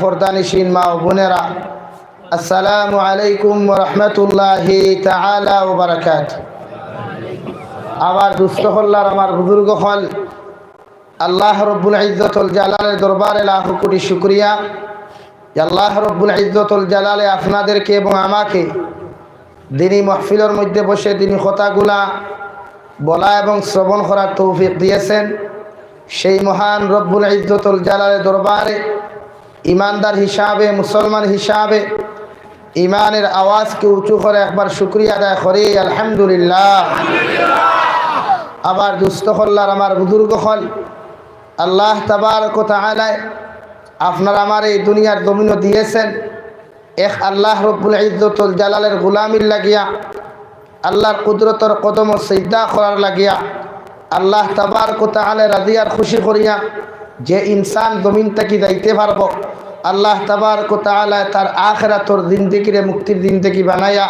ফরদানিশিন মা ও বোনেরা, আসসালামু আলাইকুম ওয়া রাহমাতুল্লাহি তাআলা ওয়া বারাকাতুহু। আবার দুস্থ হল্লার আমার বুজুর্গ হল আল্লাহ রব্বুল ইজ্জতুল জালালের দরবারে লাখ কোটি শুকরিয়া। আল্লাহ রব্বুল ইজ্জতুল জালালে আপনাদেরকে এবং আমাকে দিনী মাহফিলের মধ্যে বসে দিনী কথাগুলা বলা এবং শ্রবণ করার তৌফিক দিয়েছেন। সেই মহান রব্বুল ইজ্জতুল জালালের দরবারে ইমানদার হিসাবে, মুসলমান হিসাবে ইমানের আওয়াজকে উঁচু করে একবার শুকরিয়া আদায় করি, আলহামদুলিল্লাহ। আবার দুস্থ হল্লার আমার বুজুর্গ হল আল্লাহ তাবারক ওয়া তাআলা আপনার আমার এই দুনিয়ার জমিনও দিয়েছেন এক আল্লাহ রব্বুল ইজ্জতুল জালালের গোলামির লাগিয়া, আল্লাহর কুদরতর কদম সিজদা করার লাগিয়া, আল্লাহ তাবারক ওয়া তাআলা রাদিয়ার খুশি করিয়া যে ইনসান জমিন থেকে যাইতে পারবো, আল্লাহ তাবারক ওয়া তাআলা তার আখিরাতর জিন্দেগিরে মুক্তির জিন্দেগি বানাইয়া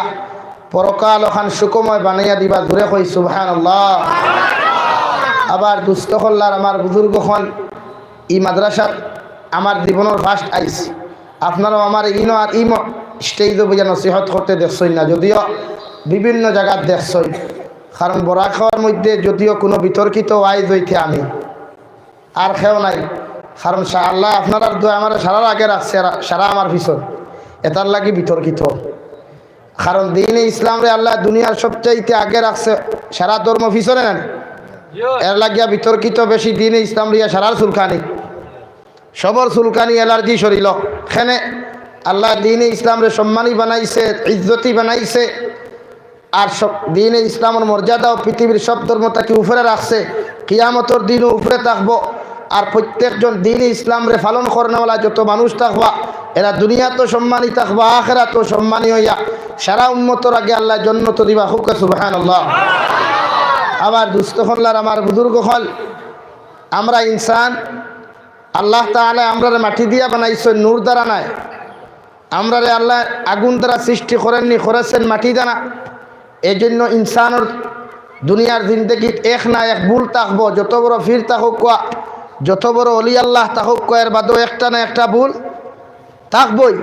পরকাল ওখান সুখময় বানাইয়া দিবা। জোরে কই সুবহানাল্লাহ। আবার দুস্থ হল্লার আমার বুজুর্গ হন ই মাদ্রাসাত আমার জীবনের ফার্স্ট আইসি। আপনারাও আমার ইনো আর ইমো স্টেজে বুঝে নসিহত করতে দেখছই না, যদিও বিভিন্ন জায়গার দেখছই। কারণ বড়া খাওয়ার মধ্যে যদিও কোনো বিতর্কিত আইজ হইতে আমি আর খেও নাই, কারণ আল্লাহ আপনারা দোয়া আমার সারার আগে রাখছে, সারা আমার ভীষণ এটার লাগি বিতর্কিত। কারণ দিনে ইসলামরে আল্লাহ দুনিয়ার সবচাইতে আগে রাখছে, সারা ধর্ম ভীষণে নেন এর লাগিয়া বিতর্কিত বেশি। দিনে ইসলাম রিয়া সারার চুলকানি, সবর চুলকানি এলার্জি শরীর খেনে আল্লাহ দিনে ইসলামরে সম্মানী বানাইছে, ইজ্জতি বানাইছে। আর সব দিনে ইসলামের মর্যাদাও পৃথিবীর সব ধর্ম তাকে উপরে রাখছে, কিয়ামতর দিনও উপরে থাকবো। আর প্রত্যেকজন দিনে ইসলামরে পালন করেনওয়ালা যত মানুষ থাকবা এরা দুনিয়া তো সম্মানী থাকবা, আখেরা তো সম্মানী হইয়া সারা উম্মতর আগে আল্লাহ জান্নাত দিবা। হুক সুবহানাল্লাহ। আবার দুস্থ হল্লার আমার বুজুর্গ হল আমরা ইনসান, আল্লাহ তাআলা আমরারে মাটি দিয়া বানাইছেন, নূর দ্বারা নাই। আমরারে আল্লাহ আগুন দ্বারা সৃষ্টি করেননি, করেছেন মাটি দ্বারা। এই জন্য ইনসানের দুনিয়ার জিন্দগিত এক না এক ভুল থাকবো, যত বড় ফির থাকুক, যত বড় অলি আল্লাহ থাকুক, এর বাদেও একটা না একটা ভুল থাকবই।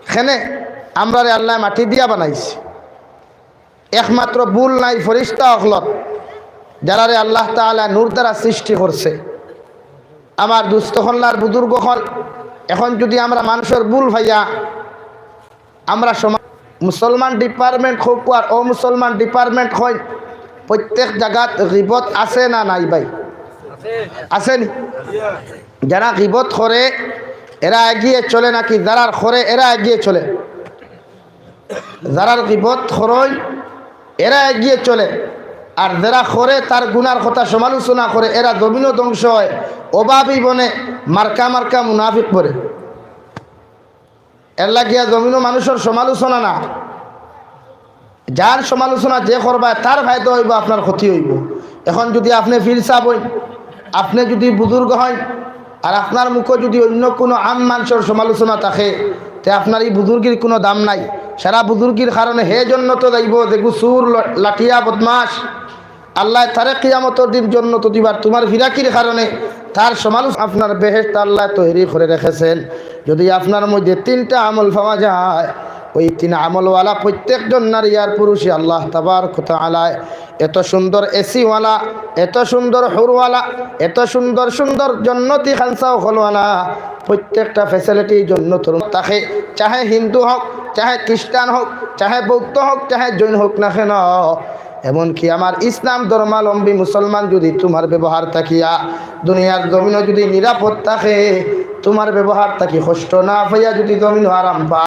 এখানে আমরারে আল্লাহ মাটি দিয়া বানাইছে, একমাত্র ভুল নাই ফরিস্তা অখলত যারারে আল্লাহ তাআলা নূর দ্বারা সৃষ্টি করছে। আমার দুস্থ হল্লার বুজুর্গ হল এখন যদি আমরা মানুষের ভুল ভাইয়া আমরা মুসলমান ডিপার্টমেন্ট হোক আর অমুসলমান ডিপার্টমেন্ট হয়, প্রত্যেক জায়গাত গিবত আছে না নাই ভাই? আছেন? যারা গিবত করে এরা এগিয়ে চলে নাকি যারার করে এরা এগিয়ে চলে? যারার গিবত করয় এরা এগিয়ে চলে, আর যারা করে তার গুনার কথা সমালোচনা করে এরা জমিনও ধ্বংস হয়, অভাবী বনে মার্কা মার্কা মুনাফিক পড়ে। এর লাগিয়া জমিনও মানুষের সমালোচনা না, যার সমালোচনা যে করবা তার ফায়দা হইব, আপনার ক্ষতি হইব। এখন যদি আপনি ফির সাহেব হইন, আপনি যদি বুজুর্গ হন আর আপনার মুখে যদি অন্য কোনো আম মানুষের সমালোচনা থাকে, তে আপনার এই বুজুর্গির কোনো দাম নাই। সারা বুজুর্গির কারণে হে জন্য তো যাইব, দেখু সুর লাঠিয়া বদমাস আল্লাহ তারে কিয়ামতের দিন জন্য তো দিবার। তোমার ফিরাকির কারণে তার সমালোচনা আপনার বেহেশত আল্লাহ তৈরি করে রেখেছেন। যদি আপনার মধ্যে তিনটা আমল পাওয়া যায়, ওই তিন আমলওয়ালা প্রত্যেকজন নারী আর পুরুষই আল্লাহ তাবারক ওয়া তাআলা এত সুন্দর এসিওয়ালা, এত সুন্দর হুরওয়ালা, এত সুন্দর সুন্দর জন্নতি খানসাও হলওয়ালা প্রত্যেকটা ফ্যাসিলিটির জন্য তরুণ তাকে, চাহে হিন্দু হোক, চাহে খ্রিস্টান হোক, চাহে বৌদ্ধ হোক, চাহে জৈন হোক না কেন, এমনকি আমার ইসলাম ধর্মাবলম্বী মুসলমান যদি তোমার ব্যবহার থাকিয়া দুনিয়ার জমিনও যদি নিরাপদ থাকে, তোমার ব্যবহার থাকি কষ্ট না হইয়া যদি জমিন আরাম পায়,